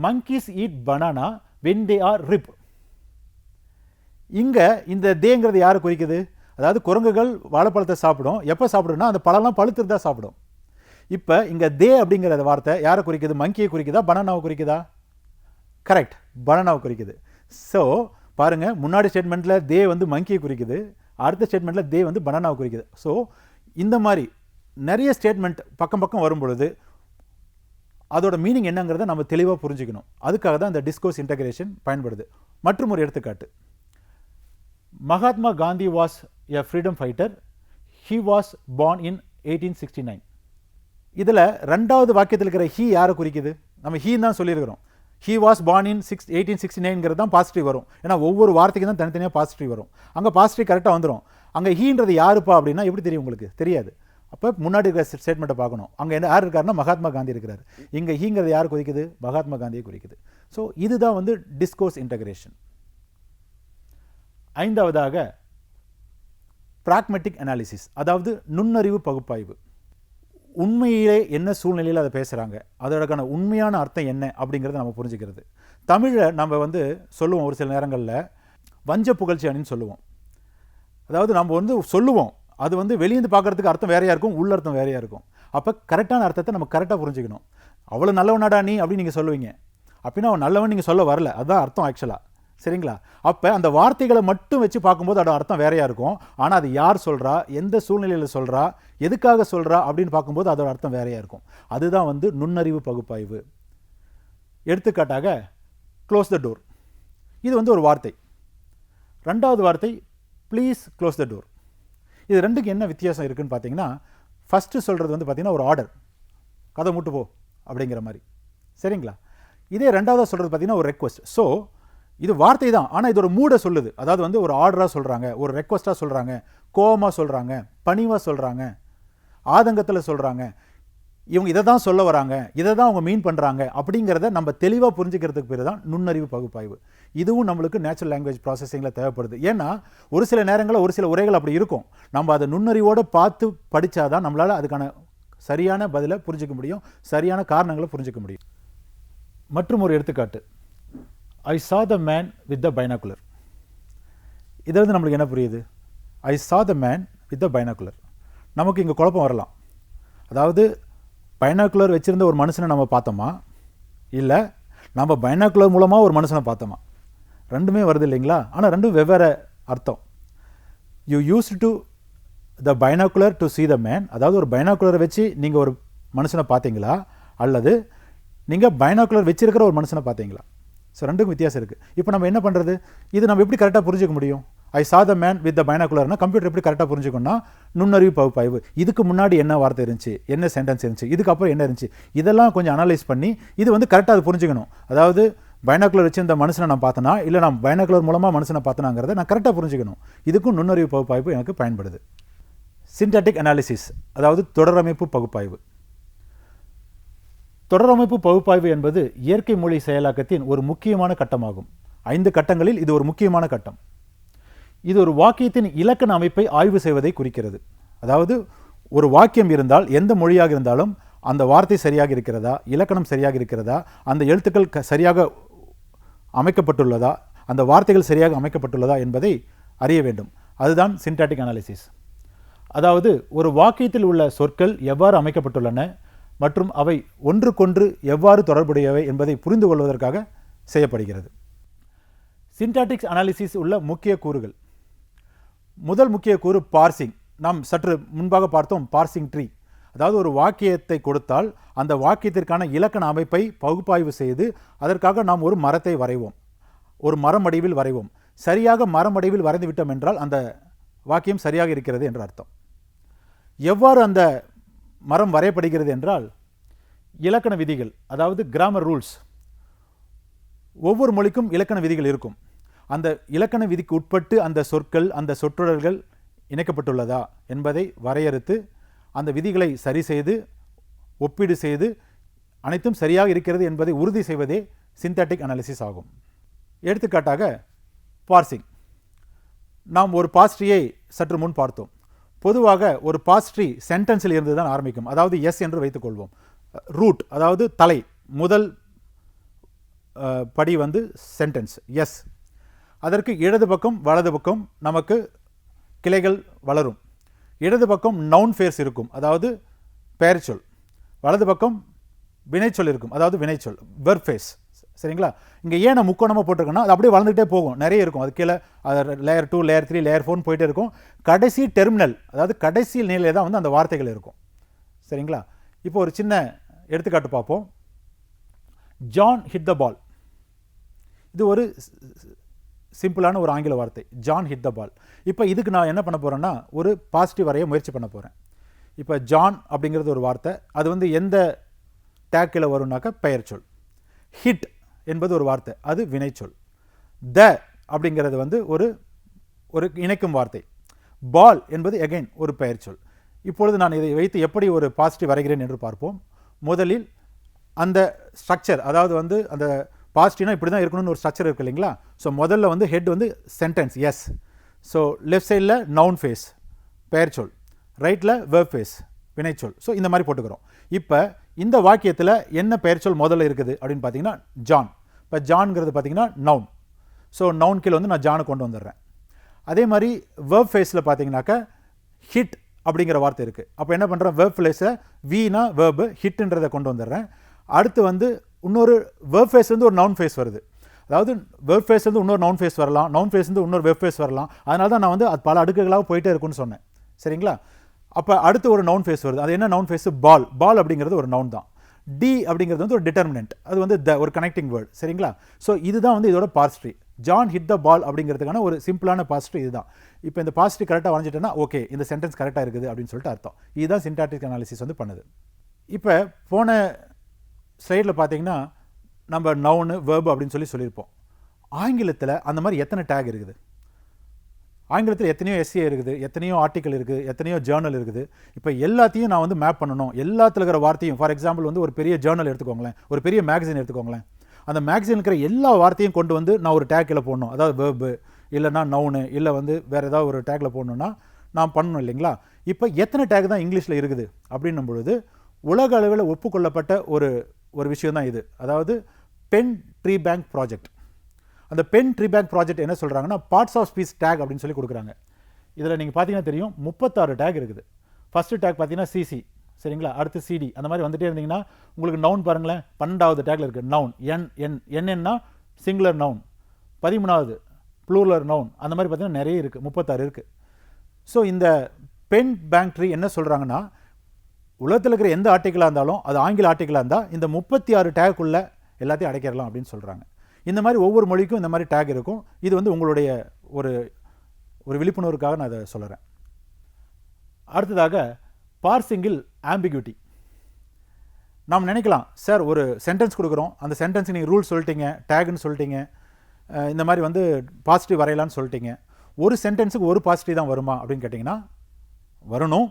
monkeys eat banana when they are ripe. இங்கே இந்த தேங்கிறது யாரை குறிக்குது? அதாவது குரங்குகள் வாழைப்பழத்தை சாப்பிடும். எப்போ சாப்பிடும்னா அந்த பழம்லாம் பழுத்துட்டு தான் சாப்பிடும். இப்போ இங்கே தே அப்படிங்கிற வார்த்தை யாரை குறிக்குது? மங்கியை குறிக்குதா, பனானாவை குறிக்குதா? கரெக்ட், பனானாவை குறிக்குது. ஸோ பாருங்கள், முன்னாடி ஸ்டேட்மெண்ட்டில் தே வந்து மங்கியை குறிக்குது, அடுத்த ஸ்டேட்மெண்ட்டில் தே வந்து பனானாவை குறிக்குது. ஸோ இந்த மாதிரி நிறைய ஸ்டேட்மெண்ட் பக்கம் பக்கம் வரும் பொழுது அதோட மீனிங் என்னங்கிறத நம்ம தெளிவாக புரிஞ்சுக்கணும். அதுக்காக தான் இந்த டிஸ்கோர்ஸ் இன்டகிரேஷன் பயன்படுது. மற்றும் ஒரு எடுத்துக்காட்டு. Mahatma Gandhi was a freedom fighter. He was born in 1869. இதில் ரெண்டாவது வாக்கியத்தில் இருக்கிற ஹீ யாரை குறிக்குது? நம்ம ஹீன்னு தான் சொல்லியிருக்கிறோம். ஹீ வாஸ் born in 1869 தான் பாசிட்டிவ் வரும். ஏன்னா ஒவ்வொரு வார்த்தைக்கு தான் தனித்தனியாக பாசிட்டிவ் வரும். அங்கே பாசிட்டிவ் கரெக்டாக வந்துடும். அங்கே ஹீன்றது யாருப்பா அப்படின்னா எப்படி தெரியும் உங்களுக்கு? தெரியாது. அப்போ முன்னாடி இருக்கிற ஸ்டேட்மெண்ட்டை பார்க்கணும். அங்கே என்ன யார் இருக்காருன்னா மகாத்மா காந்தி இருக்கிறார். இங்கே ஹீங்கிறது யார் குறிக்குது? மகாத்மா காந்தியை குறிக்குது. ஸோ இதுதான் வந்து டிஸ்கோர்ஸ் இன்டகிரேஷன். ஐந்தாவதாக பிராக்மெட்டிக் அனாலிசிஸ், அதாவது நுண்ணறிவு பகுப்பாய்வு. உண்மையிலே என்ன சூழ்நிலையில் அதை பேசுகிறாங்க, அதோடக்கான உண்மையான அர்த்தம் என்ன அப்படிங்கிறத நம்ம புரிஞ்சுக்கிறது. தமிழில் நம்ம வந்து சொல்லுவோம், ஒரு சில நேரங்களில் வஞ்ச புகழ்ச்சி அணின்னு சொல்லுவோம். அதாவது நம்ம வந்து சொல்லுவோம், அது வந்து வெளியேந்து பார்க்குறதுக்கு அர்த்தம் வேறையாக இருக்கும், உள்ளர்த்தம் வேறையாக இருக்கும். அப்போ கரெக்டான அர்த்தத்தை நம்ம கரெக்டாக புரிஞ்சுக்கணும். அவ்வளோ நல்லவனாடா நீ அப்படின்னு நீங்கள் சொல்லுவீங்க, அப்படின்னா அவன் நல்லவன் நீங்கள் சொல்ல வரல, அதுதான் அர்த்தம் ஆக்சுவலாக. சரிங்களா? அப்போ அந்த வார்த்தைகளை மட்டும் வச்சு பார்க்கும்போது அதோட அர்த்தம் வேறையாக இருக்கும். ஆனால் அது யார் சொல்கிறா, எந்த சூழ்நிலையில் சொல்கிறா, எதுக்காக சொல்கிறா அப்படின்னு பார்க்கும்போது அதோட அர்த்தம் வேறையாக இருக்கும். அதுதான் வந்து நுண்ணறிவு பகுப்பாய்வு. எடுத்துக்காட்டாக க்ளோஸ் த டோர், இது வந்து ஒரு வார்த்தை. ரெண்டாவது வார்த்தை ப்ளீஸ் க்ளோஸ் த டோர். இது ரெண்டுக்கு என்ன வித்தியாசம் இருக்குதுன்னு பார்த்தீங்கன்னா, ஃபஸ்ட்டு சொல்கிறது வந்து பார்த்தீங்கன்னா ஒரு ஆர்டர், கதை மூட்டு போ அப்படிங்கிற மாதிரி. சரிங்களா? இதே ரெண்டாவதாக சொல்கிறது பார்த்தீங்கன்னா ஒரு ரெக்வஸ்ட். ஸோ இது வார்த்தை தான், ஆனால் இது ஒரு மூடை சொல்லுது. அதாவது வந்து ஒரு ஆர்டராக சொல்கிறாங்க, ஒரு ரெக்வஸ்ட்டாக சொல்கிறாங்க, கோபமாக சொல்கிறாங்க, பணிவாக சொல்கிறாங்க, ஆதங்கத்தில் சொல்கிறாங்க. இவங்க இதை தான் சொல்ல வராங்க, இதை தான் அவங்க மீன் பண்ணுறாங்க அப்படிங்கிறத நம்ம தெளிவாக புரிஞ்சுக்கிறதுக்கு பேர் தான் நுண்ணறிவு பகுப்பாய்வு. இதுவும் நம்மளுக்கு நேச்சுரல் லாங்குவேஜ் ப்ராசஸிங்கில் தேவைப்படுது. ஏன்னா ஒரு சில நேரங்களில் ஒரு சில உரைகள் அப்படி இருக்கும், நம்ம அதை நுண்ணறிவோடு பார்த்து படித்தாதான் நம்மளால் அதுக்கான சரியான பதிலை புரிஞ்சிக்க முடியும், சரியான காரணங்களை புரிஞ்சிக்க முடியும். மற்றும் ஒரு எடுத்துக்காட்டு, ஐ saw the man with the binocular. இதிலிருந்து நம்மளுக்கு என்ன புரியுது? ஐ saw the man with the binocular. நமக்கு இங்கே குழப்பம் வரலாம். அதாவது பைனாக்குலர் வச்சுருந்த ஒரு மனுஷனை நம்ம பார்த்தோமா, இல்லை நம்ம பைனாக்குலர் மூலமாக ஒரு மனுஷனை பார்த்தோமா? ரெண்டுமே வருது இல்லைங்களா? ஆனால் ரெண்டும் வெவ்வேறு அர்த்தம். You used to the binocular to see the man, அதாவது ஒரு பைனாக்குலரை வச்சு நீங்கள் ஒரு மனுஷனை பார்த்தீங்களா, அல்லது நீங்கள் பைனாக்குலர் வச்சிருக்கிற ஒரு மனுஷனை பார்த்தீங்களா? ஸோ ரெண்டுக்கும் வித்தியாசம் இருக்குது. இப்போ நம்ம என்ன பண்ணுறது? இது நம்ம எப்படி கரெக்டாக புரிஞ்சிக்க முடியும்? I saw the man with the பைனாகுலர்னா கம்ப்யூட்டர் எப்படி கரெக்டாக புரிஞ்சுக்கணும்னா நுண்ணறிவு பகுப்பாய்வு. இதுக்கு முன்னாடி என்ன வார்த்தை இருந்துச்சு, என்ன சென்டென்ஸ் இருந்துச்சு, இதுக்கப்புறம் என்ன இருந்துச்சு, இதெல்லாம் கொஞ்சம் அனலைஸ் பண்ணி இது வந்து கரெக்டாக அது புரிஞ்சுக்கணும். அதாவது பைனாகுலர் வச்சு இந்த மனுஷனை நான் பார்த்தனா இல்லை நான் பைனாகுலர் மூலமாக மனுஷனை பார்த்தனாங்கிறத நான் கரெக்டாக புரிஞ்சுக்கணும். இதுக்கும் நுண்ணறிவு பகுப்பாய்வு எனக்கு பயன்படுது. சின்டாக்டிக் அனாலிசிஸ், அதாவது தொடரமைப்பு பகுப்பாய்வு. தொடரமைப்பு பகுப்பாய்வு என்பது இயற்கை மொழி செயலாக்கத்தின் ஒரு முக்கியமான கட்டமாகும். 5 கட்டங்களில் இது ஒரு முக்கியமான கட்டம். இது ஒரு வாக்கியத்தின் இலக்கண அமைப்பை ஆய்வு செய்வதை குறிக்கிறது. அதாவது ஒரு வாக்கியம் இருந்தால் எந்த மொழியாக இருந்தாலும் அந்த வார்த்தை சரியாக இருக்கிறதா, இலக்கணம் சரியாக இருக்கிறதா, அந்த எழுத்துக்கள் சரியாக அமைக்கப்பட்டுள்ளதா, அந்த வார்த்தைகள் சரியாக அமைக்கப்பட்டுள்ளதா என்பதை அறிய வேண்டும். அதுதான் சின்டாக்டிக் அனாலிசிஸ். அதாவது ஒரு வாக்கியத்தில் உள்ள சொற்கள் எவ்வாறு அமைக்கப்பட்டுள்ளன மற்றும் அவை ஒன்றுக்கொன்று எவ்வாறு தொடர்புடையவை என்பதை புரிந்து கொள்வதற்காக செய்யப்படுகிறது. சின்டாக்டிக் அனாலிசிஸ் உள்ள முக்கிய கூறுகள். முதல் முக்கிய கூறு பார்சிங். நாம் சற்று முன்பாக பார்த்தோம் பார்சிங் ட்ரீ. அதாவது ஒரு வாக்கியத்தை கொடுத்தால் அந்த வாக்கியத்திற்கான இலக்கண அமைப்பை பகுப்பாய்வு செய்து அதற்காக நாம் ஒரு மரத்தை வரைவோம், ஒரு மரமடிவில் வரைவோம். சரியாக மரமடிவில் வரைந்து விட்டோம் என்றால் அந்த வாக்கியம் சரியாக இருக்கிறது என்று அர்த்தம். எவ்வாறு அந்த மரம் வரையப்படுகிறது என்றால் இலக்கண விதிகள், அதாவது கிராமர் ரூல்ஸ். ஒவ்வொரு மொழிக்கும் இலக்கண விதிகள் இருக்கும். அந்த இலக்கண விதிக்கு உட்பட்டு அந்த சொற்கள், அந்த சொற்றொடர்கள் இணைக்கப்பட்டுள்ளதா என்பதை வரையறுத்து அந்த விதிகளை சரி செய்து ஒப்பீடு செய்து அனைத்தும் சரியாக இருக்கிறது என்பதை உறுதி செய்வதே சின்டாக்டிக் அனாலிசிஸ் ஆகும். எடுத்துக்காட்டாக பார்சிங். நாம் ஒரு பாஸ்ட்ரியை சற்று முன் பார்த்தோம். பொதுவாக ஒரு பாஸ்ட்ரி சென்டென்ஸில் இருந்து தான் ஆரம்பிக்கும். அதாவது எஸ் என்று வைத்துக்கொள்வோம். ரூட், அதாவது தலை, முதல் படி வந்து சென்டென்ஸ் எஸ். அதற்கு இடது பக்கம் வலது பக்கம் நமக்கு கிளைகள் வளரும். இடது பக்கம் நவுன் ஃபேஸ் இருக்கும், அதாவது பெயர்ச்சொல். வலது பக்கம் வினைச்சொல் இருக்கும், அதாவது வினைச்சொல், வெர்ப் ஃபேஸ். சரிங்களா? இங்கே ஏன் நான் முக்கோணமாக போட்டிருக்கேன்னா அது அப்படியே வளர்ந்துகிட்டே போகும், நிறைய இருக்கும். அது கீழே லேயர் 2, லேயர் 3, லேயர் 4 போயிட்டே இருக்கும். கடைசி டெர்மினல், அதாவது கடைசி நிலையில் தான் வந்து அந்த வார்த்தைகள் இருக்கும். சரிங்களா? இப்போ ஒரு சின்ன எடுத்துக்காட்டு பார்ப்போம். ஜான் ஹிட் த பால். இது ஒரு சிம்பிளான ஒரு ஆங்கில வார்த்தை, ஜான் ஹிட் த பால். இப்போ இதுக்கு நான் என்ன பண்ண போகிறேன்னா ஒரு பாசிட்டிவ் வரைய முயற்சி பண்ண போகிறேன். இப்போ ஜான் அப்படிங்கிறது ஒரு வார்த்தை, அது வந்து எந்த டேக்கில் வரும்னாக்கா பெயர் சொல். ஹிட் என்பது ஒரு வார்த்தை, அது வினைச்சொல். த அப்படிங்கிறது வந்து ஒரு இணைக்கும் வார்த்தை. பால் என்பது எகைன் ஒரு பெயர் சொல். இப்பொழுது நான் இதை வைத்து எப்படி ஒரு பாசிட்டிவ் வரைகிறேன் என்று பார்ப்போம். முதலில் அந்த ஸ்ட்ரக்சர், அதாவது வந்து அந்த பாசிட்டிவ்னா இப்படி தான் இருக்கணும்னு ஒரு ஸ்ட்ரக்சர் இருக்குது இல்லைங்களா? ஸோ முதல்ல வந்து ஹெட் வந்து சென்டென்ஸ் எஸ். ஸோ லெஃப்ட் சைடில் நவுன் ஃபேஸ் பெயர் சொல், ரைட்டில் வெர்ப் ஃபேஸ் வினைச்சொல். ஸோ இந்த மாதிரி போட்டுக்கிறோம். இப்போ இந்த வாக்கியத்தில் என்ன பெயர் சொல் முதல்ல இருக்குது அப்படின்னு பார்த்தீங்கன்னா ஜான். இப்போ ஜான்ங்கிறது பார்த்தீங்கன்னா நவுன். ஸோ நவுன் கீழே வந்து நான் ஜானை கொண்டு வந்துடுறேன். அதே மாதிரி வெர்ப் ஃபேஸில் பார்த்தீங்கன்னாக்கா ஹிட் அப்படிங்கிற வார்த்தை இருக்குது. அப்போ என்ன பண்ணுறேன், வெர்ப் ஃபேஸை வீனா வெர்பு ஹிட்ன்றதை கொண்டு வந்துடுறேன். அடுத்து வந்து இன்னொரு வெர்ப் ஃபேஸ் வந்து ஒரு நவுன் ஃபேஸ் வருது. அதாவது வெர்ப் ஃபேஸ் வந்து இன்னொரு நவுன் ஃபேஸ் வரலாம், நவுன் ஃபேஸ் வந்து இன்னொரு வெர்ப் ஃபேஸ் வரலாம். அதனால தான் நான் வந்து அது பல அடுக்குகளாக போயிட்டே இருக்குன்னு சொன்னேன். சரிங்களா? அப்போ அடுத்து ஒரு நவுன் ஃபேஸ் வருது. அது என்ன நவுன் ஃபேஸ்? பால். பால் அப்படிங்கிறது ஒரு நவுன் தான். டி அப்படிங்கிறது வந்து ஒரு டிட்டர்மினன்ட், அது வந்து ஒரு கனெக்டிங் வேர்டு. சரிங்களா? ஸோ இதுதான் வந்து இதோட பாசிட்ரி. ஜான் ஹிட் த பால் அப்படிங்கிறதுக்கான ஒரு சிம்பிளான பாசிட்ரி இதுதான். இப்போ இந்த பாசிட்ரி கரெக்டாக வரைஞ்சிட்டேன்னா ஓகே, இந்த சென்டென்ஸ் கரெக்டாக இருக்குது அப்படின்னு சொல்லிட்டு அர்த்தம். இதுதான் சின்டாக்டிக் அனாலிசிஸ் வந்து பண்ணுது. இப்போ போன ஸ்லைடில் பார்த்தீங்கன்னா நம்ம நவுனு வெர்பு அப்படின்னு சொல்லியிருப்போம். ஆங்கிலத்தில் அந்த மாதிரி எத்தனை டேக் இருக்குது? ஆங்கிலத்தில் எத்தனையோ எஸ்ஏ இருக்குது, எத்தனையோ ஆர்டிக்கல் இருக்குது, எத்தனையோ ஜேர்னல் இருக்குது. இப்போ எல்லாத்தையும் நான் வந்து மேப் பண்ணணும். எல்லாத்தில் இருக்கிற வார்த்தையும், ஃபார் எக்ஸாம்பிள் வந்து ஒரு பெரிய ஜேர்னல் எடுத்துக்கோங்களேன், ஒரு பெரிய மேகசின் எடுத்துக்கோங்களேன். அந்த மேகசின் இருக்கிற எல்லா வார்த்தையும் கொண்டு வந்து நான் ஒரு டேக்கில் போடணும். அதாவது வெர்பு இல்லைனா நவுனு இல்லை வந்து வேறு ஏதாவது ஒரு டேக்கில் போடணுன்னா நான் பண்ணணும் இல்லைங்களா? இப்போ எத்தனை டேக் தான் இங்கிலீஷில் இருக்குது அப்படின்னும் பொழுது உலக அளவில் ஒப்புக்கொள்ளப்பட்ட ஒரு விஷயம் தான் இது. அதாவது பென் ட்ரீ பேங்க் ப்ராஜெக்ட். அந்த பென் ட்ரீ பேங்க் ப்ராஜெக்ட் என்ன சொல்கிறாங்கன்னா பார்ட்ஸ் ஆஃப் ஸ்பீச் டேக் அப்படின்னு சொல்லி கொடுக்குறாங்க. இதில் நீங்கள் பார்த்தீங்கன்னா தெரியும் 36 டேக் இருக்குது. ஃபஸ்ட்டு டேக் பார்த்தீங்கன்னா சிசி, சரிங்களா? அடுத்து சிடி, அந்த மாதிரி வந்துட்டே இருந்தீங்கன்னா உங்களுக்கு நவுன் பாருங்களேன், 12வது டேக்கில் இருக்குது நவுன். என்னன்னா சிங்குலர் நவுன். 13வது ப்ளூரல் நவுன். அந்த மாதிரி பார்த்தீங்கன்னா நிறைய இருக்குது, 36 இருக்குது. ஸோ இந்த பென் பேங்க் ட்ரீ என்ன சொல்கிறாங்கன்னா உலகத்தில் இருக்கிற எந்த ஆர்டிக்கலாக இருந்தாலும் அது ஆங்கில ஆர்டிக்கலாக இருந்தால் இந்த 36 டேக்குள்ளே எல்லாத்தையும் அடைக்கிடலாம் அப்படின்னு சொல்கிறாங்க. இந்த மாதிரி ஒவ்வொரு மொழிக்கும் இந்த மாதிரி டேக் இருக்கும். இது வந்து உங்களுடைய ஒரு ஒரு விழிப்புணர்வுக்காக நான் அதை சொல்கிறேன். அடுத்ததாக பார்சிங்கில் ஆம்பிகுட்டி. நாம் நினைக்கலாம், சார் ஒரு சென்டென்ஸ் கொடுக்குறோம், அந்த சென்டென்ஸுக்கு நீங்கள் ரூல் சொல்லிட்டீங்க, டேக்னு சொல்லிட்டீங்க, இந்த மாதிரி வந்து பாசிட்டிவ் வரையலான்னு சொல்லிட்டீங்க, ஒரு சென்டென்ஸுக்கு ஒரு பாசிட்டிவ் தான் வருமா அப்படின்னு கேட்டிங்கன்னா வரணும்.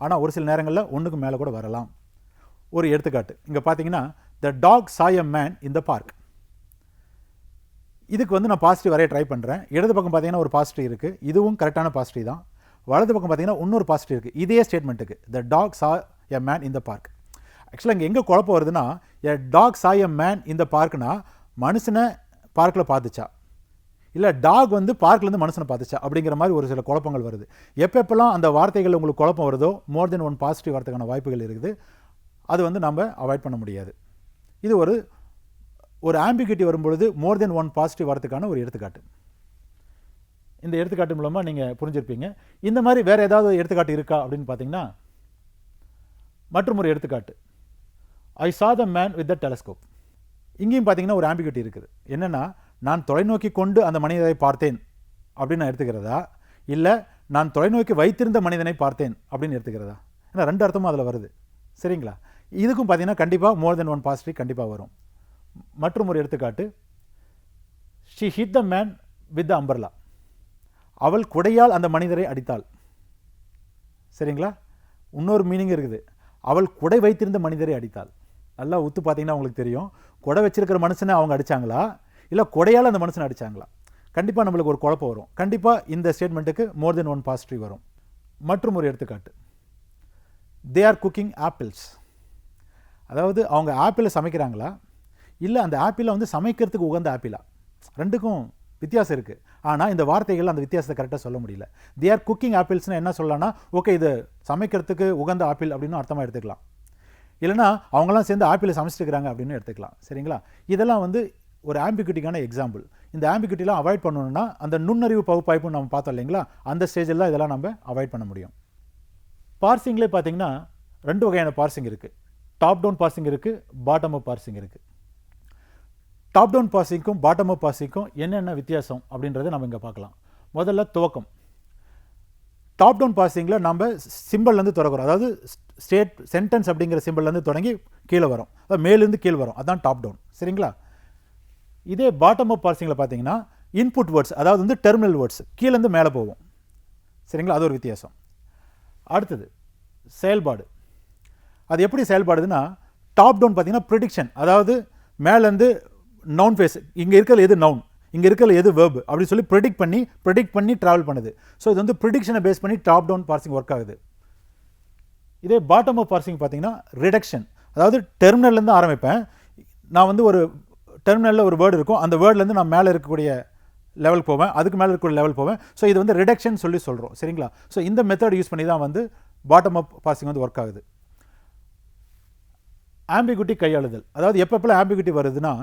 ஆனால் ஒரு சில நேரங்களில் ஒன்றுக்கு மேலே கூட வரலாம். ஒரு எடுத்துக்காட்டு இங்கே பார்த்தீங்கன்னா, த talk saw a man in the park. இதுக்கு வந்து நான் பாசிட்டிவ் வரைய ட்ரை பண்ணுறேன். இடது பக்கம் பார்த்தீங்கன்னா ஒரு பாசிட்டிவ் இருக்குது, இதுவும் கரெக்டான பாசிட்டிவ் தான். வலது பக்கம் பார்த்தீங்கன்னா இன்னொரு பாசிட்டிவ் இருக்குது இதே ஸ்டேட்மெண்ட்டுக்கு, த talk saw a man in the park. ஆக்சுவலாக இங்கே எங்கே குழப்பம் வருதுன்னா, எ talk saw a man in the parkனா மனுஷனை பார்க்கில் பார்த்துச்சா, இல்லை டாக் வந்து பார்க்லேருந்து மனுஷனை பார்த்துச்சா அப்படிங்கிற மாதிரி ஒரு சில குழப்பங்கள் வருது. எப்பப்பெல்லாம் அந்த வார்த்தைகள் உங்களுக்கு குழப்பம் வருதோ மோர் தென் ஒன் பாசிட்டிவ் வரதுக்கான வாய்ப்புகள் இருக்குது. அது வந்து நம்ம அவாய்ட் பண்ண முடியாது. இது ஒரு ஆம்பிகிட்டி வரும்பொழுது மோர் தென் ஒன் பாசிட்டிவ் வரதுக்கான ஒரு எடுத்துக்காட்டு. இந்த எடுத்துக்காட்டு மூலமாக நீங்கள் புரிஞ்சிருப்பீங்க. இந்த மாதிரி வேறு ஏதாவது எடுத்துக்காட்டு இருக்கா அப்படின்னு பார்த்தீங்கன்னா, மற்றும் ஒரு எடுத்துக்காட்டு, ஐ saw the man with the telescope. இங்கேயும் பார்த்தீங்கன்னா ஒரு ஆம்பிகிட்டி இருக்குது. என்னென்னா, நான் தொலைநோக்கி கொண்டு அந்த மனிதனை பார்த்தேன் அப்படின்னு நான் எடுத்துக்கிறதா, இல்லை நான் தொலைநோக்கி வைத்திருந்த மனிதனை பார்த்தேன் அப்படின்னு எடுத்துக்கிறதா? ஏன்னா ரெண்டு அர்த்தமும் அதில் வருது. சரிங்களா? இதுக்கும் பார்த்தீங்கன்னா கண்டிப்பாக மோர் தென் ஒன் பாசிட்டிவ் கண்டிப்பாக வரும். மற்றும் ஒரு எடுத்துக்காட்டு, she hit the man with the umbrella. அவள் குடையால் அந்த மனிதரை அடித்தாள். சரிங்களா? இன்னொரு மீனிங் இருக்குது, அவள் குடை வைத்திருந்த மனிதரை அடித்தாள். நல்லா உத்து பார்த்தீங்கன்னா உங்களுக்கு தெரியும், குடை வச்சிருக்கிற மனுஷனை அவங்க அடித்தாங்களா, இல்லை குடையால் அந்த மனுஷனை அடித்தாங்களா? கண்டிப்பாக நம்மளுக்கு ஒரு குழப்பம் வரும். கண்டிப்பாக இந்த ஸ்டேட்மெண்ட்டுக்கு மோர் தென் ஒன் பாசிட்டிவ் வரும். மற்றும் ஒரு எடுத்துக்காட்டு, தே ஆர் குக்கிங் ஆப்பிள்ஸ். அதாவது அவங்க ஆப்பிளை சமைக்கிறாங்களா, இல்லை அந்த ஆப்பிளை வந்து சமைக்கிறதுக்கு உகந்த ஆப்பிளா? ரெண்டுக்கும் வித்தியாசம் இருக்குது. ஆனால் இந்த வார்த்தைகள் அந்த வித்தியாசத்தை கரெக்டாக சொல்ல முடியல. தே ஆர் குக்கிங் ஆப்பிள்ஸ்னு என்ன சொல்லலாம்னா, ஓகே இது சமைக்கிறதுக்கு உகந்த ஆப்பிள் அப்படின்னு அர்த்தமாக எடுத்துக்கலாம். இல்லைனா அவங்களாம் சேர்ந்து ஆப்பிளை சமைச்சிட்டுக்கிறாங்க அப்படின்னு எடுத்துக்கலாம். சரிங்களா? இதெல்லாம் வந்து ஒரு ஆம்பிகிட்டிக்கான எக்ஸாம்பிள். இந்த ஆம்பிகிட்டிலாம் அவாய்ட் பண்ணணும்னா அந்த நுண்ணறிவு பகுப்பாய்ப்பு நம்ம பார்த்தோம் இல்லைங்களா, அந்த ஸ்டேஜில் தான் இதெல்லாம் நம்ம அவாய்ட் பண்ண முடியும். பார்சிங்லேயே பார்த்தீங்கன்னா ரெண்டு வகையான பார்சிங் இருக்குது. டாப் டவுன் பார்சிங் இருக்குது, பாட்டம் அப் பார்சிங் இருக்குது. டாப் டவுன் பார்சிங்க்கும் பாட்டம் அப் பார்சிங்க்கும் என்னென்ன வித்தியாசம் அப்படின்றத நம்ம இங்கே பார்க்கலாம். முதல்ல துவக்கம். டாப் டவுன் பார்சிங்கில் நம்ம சிம்பிள்லேருந்து தொடங்குறோம். அதாவது ஸ்டேட் சென்டென்ஸ் அப்படிங்கிற சிம்பிள்லேருந்து தொடங்கி கீழே வரும், அதாவது மேலேருந்து கீழே வரும், அதுதான் டாப் டவுன். சரிங்களா? இதே பாட்டம் அப் பார்சிங்கில் பார்த்தீங்கன்னா இன்புட் வேர்ட்ஸ், அதாவது வந்து டெர்மினல் வேர்ட்ஸ் கீழேருந்து மேலே போகும். சரிங்களா? அது ஒரு வித்தியாசம். அடுத்தது செயல்பாடு. அது எப்படி செயல்பாடுதுன்னா, டாப் டவுன் பார்த்தீங்கன்னா ப்ரிடிக்ஷன், அதாவது மேலேருந்து நவுன் ஃபேஸ், இங்கே இருக்கிறது எது நவுன், இங்கே இருக்கிறது எது வேர்ப் அப்படின்னு சொல்லி ப்ரெடிக்ட் பண்ணி ட்ராவல் பண்ணுது. ஸோ இது வந்து ப்ரிடிக்ஷனை பேஸ் பண்ணி டாப் டவுன் பார்சிங் ஒர்க் ஆகுது. இதே பாட்டம் அப் பார்சிங் பார்த்தீங்கன்னா ரிடக்ஷன், அதாவது டெர்மினல்லேருந்து ஆரம்பிப்பேன். நான் வந்து ஒரு டெர்மினலில் ஒரு வேர்டு இருக்கும், அந்த வேர்ட்லேருந்து நான் மேலே இருக்கக்கூடிய லெவலுக்கு போவேன், அதுக்கு மேலே இருக்கக்கூடிய லெவல் போவேன். ஸோ இது வந்து ரிடக்ஷன் சொல்லி சொல்கிறோம். சரிங்களா? ஸோ இந்த மெத்தட் யூஸ் பண்ணி தான் வந்து பாட்டம் அப் பார்சிங் வந்து ஒர்க் ஆகுது. ஆம்பிகுட்டி கையாளுதல். அதாவது எப்பப்பெல்லாம் ஆம்பிகுட்டி வருதுன்னா,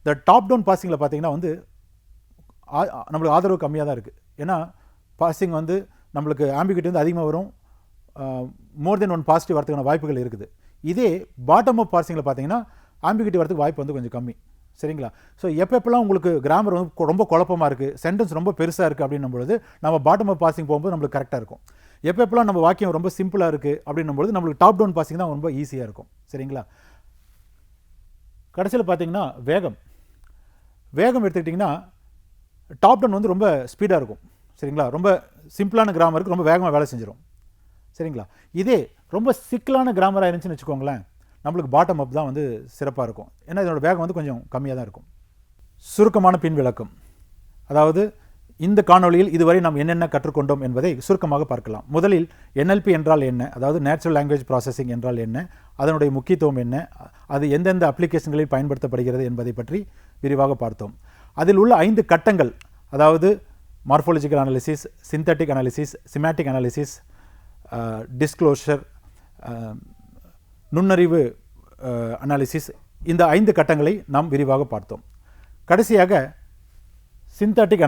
இந்த டாப் டவுன் பார்சிங்கில் பார்த்தீங்கன்னா வந்து நம்மளுக்கு ஆதரவு கம்மியாக தான் இருக்குது. ஏன்னா பார்சிங் வந்து நம்மளுக்கு ஆம்பிகுட்டி வந்து அதிகமாக வரும், மோர் தென் ஒன் பாசிட்டிவ் வரதுக்கான வாய்ப்புகள் இருக்குது. இதே பாட்டம் அப் பார்சிங்கில் பார்த்தீங்கன்னா ஆம்பிகுட்டி வரதுக்கு வாய்ப்பு வந்து கொஞ்சம் கம்மி. சரிங்களா? ஸோ எப்பப்பெல்லாம் உங்களுக்கு கிராமர் வந்து ரொம்ப குழப்பமாக இருக்குது, சென்டென்ஸ் ரொம்ப பெருசாக இருக்குது அப்படின்னும் பொழுது நம்ம பாட்டம் அப் பார்சிங் போகும்போது நம்மளுக்கு கரெக்டாக இருக்கும். எப்பப்பெல்லாம் நம்ம வாக்கியம் ரொம்ப சிம்பிளாக இருக்குது அப்படின்னும் பொழுது நம்மளுக்கு டாப் டவுன் பார்சிங் தான் ரொம்ப ஈஸியாக இருக்கும். சரிங்களா? கடைசியில் பார்த்தீங்கன்னா வேகம் எடுத்துக்கிட்டிங்கன்னா டாப் டவுன் வந்து ரொம்ப ஸ்பீடாக இருக்கும். சரிங்களா? ரொம்ப சிம்பிளான கிராமருக்கு ரொம்ப வேகமாக வேலை செஞ்சிடும். சரிங்களா? இதே ரொம்ப சிக்கலான கிராமராக இருந்துச்சுன்னு வச்சுக்கோங்களேன், நம்மளுக்கு பாட்டம் அப் தான் வந்து சிறப்பாக இருக்கும். ஏன்னா இதனோட வேகம் வந்து கொஞ்சம் கம்மியாக தான் இருக்கும். சுருக்கமான பின் விளக்கம். அதாவது இந்த காணொளியில் இதுவரை நாம் என்னென்ன கற்றுக்கொண்டோம் என்பதை சுருக்கமாக பார்க்கலாம். முதலில் NLP என்றால் என்ன, அதாவது நேச்சுரல் லாங்குவேஜ் ப்ராசஸிங் என்றால் என்ன, அதனுடைய முக்கியத்துவம் என்ன, அது எந்தெந்த அப்ளிகேஷன்களில் பயன்படுத்தப்படுகிறது என்பதை பற்றி விரிவாக பார்த்தோம். அதில் உள்ள 5 கட்டங்கள், அதாவது morphological analysis, synthetic analysis, சிமேட்டிக் analysis, disclosure, நுண்ணறிவு அனாலிசிஸ், இந்த 5 கட்டங்களை நாம் விரிவாக பார்த்தோம். கடைசியாக சிந்தட்டிக்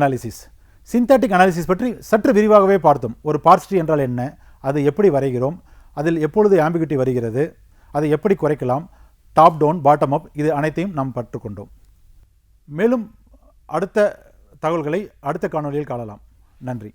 அனாலிசிஸ் பற்றி சற்று விரிவாகவே பார்த்தோம். ஒரு பார்ஸ் என்றால் என்ன, அதை எப்படி வரைகிறோம், அதில் எப்பொழுது ஆம்பிகுட்டி வருகிறது, அதை எப்படி குறைக்கலாம், டாப் டவுன் பாட்டம் அப், இது அனைத்தையும் நாம் கற்றுக்கொண்டோம். மேலும் அடுத்த தகவல்களை அடுத்த காணொளியில் காணலாம். நன்றி.